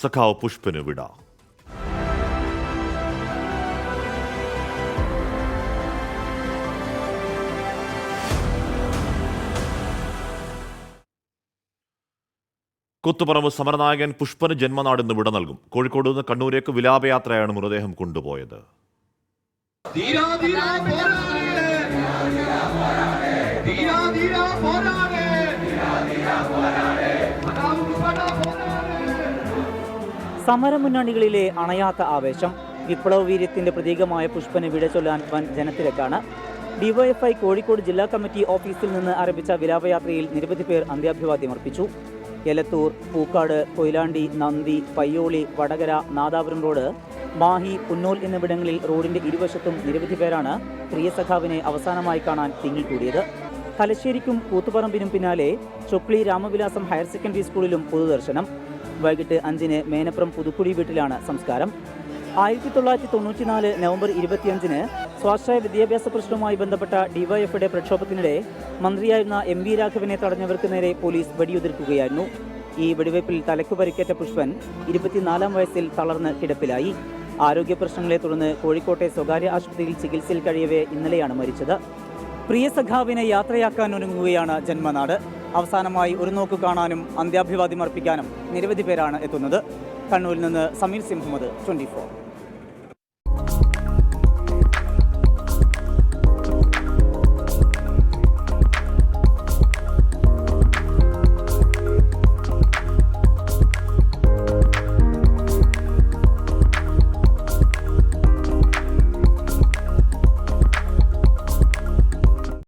സഖാവ് പുഷ്പന് വിട. കൂത്തുപറമ്പ് സമരനായകൻ പുഷ്പന് ജന്മനാട് ഇന്ന് വിട നൽകും. കോഴിക്കോട് നിന്ന് കണ്ണൂരേക്ക് വിലാപയാത്രയാണ് മൃതദേഹം കൊണ്ടുപോയത്. സമരമുന്നണികളിലെ അണയാത്ത ആവേശം. വിപ്ലവ വീര്യത്തിന്റെ പ്രതീകമായ പുഷ്പന് വിട ചൊല്ലാൻ വൻ ജനത്തിരക്കാണ്. ഡിവൈഎഫ്ഐ കോഴിക്കോട് ജില്ലാ കമ്മിറ്റി ഓഫീസിൽ നിന്ന് ആരംഭിച്ച വിലാപയാത്രയിൽ നിരവധി പേർ അന്ത്യാഭിവാദ്യം അർപ്പിച്ചു. എലത്തൂർ, പൂക്കാട്, കൊയിലാണ്ടി, നന്ദി, പയ്യോളി, വടകര, നാദാപുരം റോഡ്, മാഹി, പുന്നൂൽ എന്നിവിടങ്ങളിൽ റോഡിന്റെ ഇരുവശത്തും നിരവധി പേരാണ് പ്രിയ സഖാവിനെ അവസാനമായി കാണാൻ തിങ്ങിക്കൂടിയത്. തലശ്ശേരിക്കും കൂത്തുപറമ്പിനും പിന്നാലെ ചൊക്ലി രാമവിലാസം ഹയർ സെക്കൻഡറി സ്കൂളിലും പൊതുദർശനം. വൈകിട്ട് 5-ന് മേനപ്പുറം പുതുക്കുടി വീട്ടിലാണ് സംസ്കാരം. 1994 നവംബർ 25-ന് സ്വാശ്രയ വിദ്യാഭ്യാസ പ്രശ്നവുമായി ബന്ധപ്പെട്ട ഡിവൈഎഫ്ഐയുടെ പ്രക്ഷോഭത്തിനിടെ മന്ത്രിയായിരുന്ന MV രാഘവനെ തടഞ്ഞവർക്ക് നേരെ പോലീസ് വെടിയുതിർക്കുകയായിരുന്നു. ഈ വെടിവയ്പിൽ തലയ്ക്കു പരിക്കേറ്റ പുഷ്പൻ 24-ാം വയസ്സിൽ തളർന്ന് കിടപ്പിലായി. ആരോഗ്യ പ്രശ്നങ്ങളെ തുടർന്ന് കോഴിക്കോട്ടെ സ്വകാര്യ ആശുപത്രിയിൽ ചികിത്സയിൽ കഴിയവേ ഇന്നലെയാണ് മരിച്ചത്. പ്രിയ സഖാവിനെ യാത്രയാക്കാൻ ഒരുങ്ങുകയാണ് ജന്മനാട്. അവസാനമായി ഒരു നോക്ക് കാണാനും അന്ത്യാഭിവാദ്യം അർപ്പിക്കാനും നിരവധി പേരാണ് എത്തുന്നത്. കണ്ണൂരിൽ നിന്ന് സമീർ സി മുഹമ്മദ്, 24.